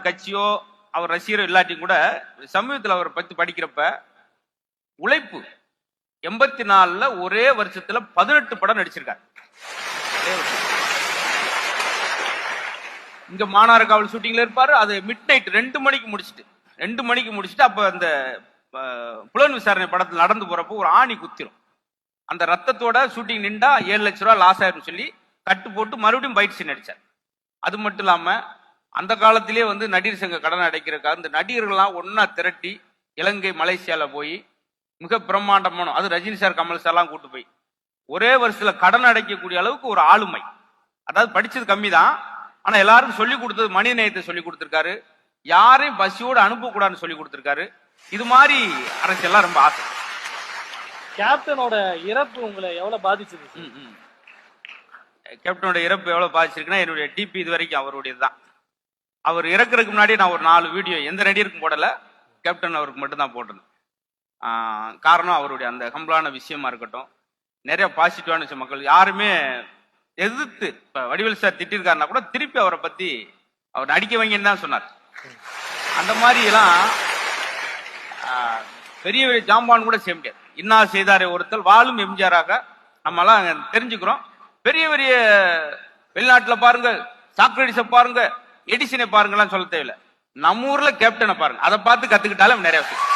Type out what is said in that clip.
அவர் கட்சியோ அவர் ரசிகரோ இல்லாட்டியும் கூட சமீபத்தில் அவரை பத்தி படிக்கிறப்ப உழைப்பு 84ல ஒரே வருஷத்துல 18 படம் நடிச்சிருக்காரு. இங்க மாநகர காவல் ஷூட்டிங்ல இருப்பாரு. அது மிட் நைட் 2 மணிக்கு முடிச்சுட்டு அப்ப அந்த புலன் விசாரணை படத்தில் நடந்து போறப்போ ஒரு ஆணி குத்திரும். அந்த ரத்தத்தோட ஷூட்டிங் நின்றா 7 லட்சம் ரூபாய் லாஸ் ஆயிரும் சொல்லி கட்டு போட்டு மறுபடியும் பைட் சீன் நடிச்சார். அது மட்டும் இல்லாம அந்த காலத்திலே நடிகர் சங்க கடன் அடைக்கிறதுக்காக இந்த நடிகர்கள்லாம் ஒன்னா திரட்டி இலங்கை மலேசியால போய் மிக பிரம்மாண்டமான, அது ரஜினி சார் கமல் சார்லாம் கூட்டு போய் ஒரே வருஷத்துல கடன் அடைக்கக்கூடிய அளவுக்கு ஒரு ஆளுமை. அதாவது படிச்சது கம்மி தான், ஆனா எல்லாருக்கும் சொல்லி கொடுத்தது மனித நேயத்தை சொல்லி கொடுத்திருக்காரு. யாரையும் பசியோடு அனுப்பக்கூடாதுன்னு சொல்லி கொடுத்திருக்காரு. இது மாதிரி அரசியல்லாம் ரொம்ப ஆசை. கேப்டனோட இறப்பு உங்களை எவ்வளவு பாதிச்சது? கேப்டனோட இறப்பு எவ்வளவு பாதிச்சிருக்குன்னா, என்னுடைய டிபி இது வரைக்கும் அவருடையதுதான். அவர் இறக்குறதுக்கு முன்னாடி நான் ஒரு 4 வீடியோ எந்த நடிகருக்கும் போடல, கேப்டன் அவருக்கு மட்டும்தான் போட்டிருந்தேன். காரணம் அவருடைய அந்த ஹம்பிளான விஷயமா இருக்கட்டும், நிறைய பாசிட்டிவான விஷயம். மக்கள் யாருமே எதிர்த்து, இப்ப வடிவேல் சார் திட்டிருக்காருன்னா கூட திருப்பி அவரை பத்தி அவர் நடிக்க வைங்கன்னு தான் சொன்னார். அந்த மாதிரி எல்லாம் பெரிய பெரிய ஜாம்பான் கூட செய்ய முடியாது. இன்னா செய்தாரே ஒருத்தல் வாழும் எம்ஜிஆராக நம்ம எல்லாம் தெரிஞ்சுக்கிறோம். பெரிய பெரிய வெளிநாட்டுல பாருங்க, சாக்ரடிஸை பாருங்க, எடிசனை பாருங்கலாம் சொல்ல தேவையில்லை. நம்ம ஊர்ல கேப்டனை பாருங்க, அதை பார்த்து கத்துக்கிட்டாலும் நிறைய விஷயம்.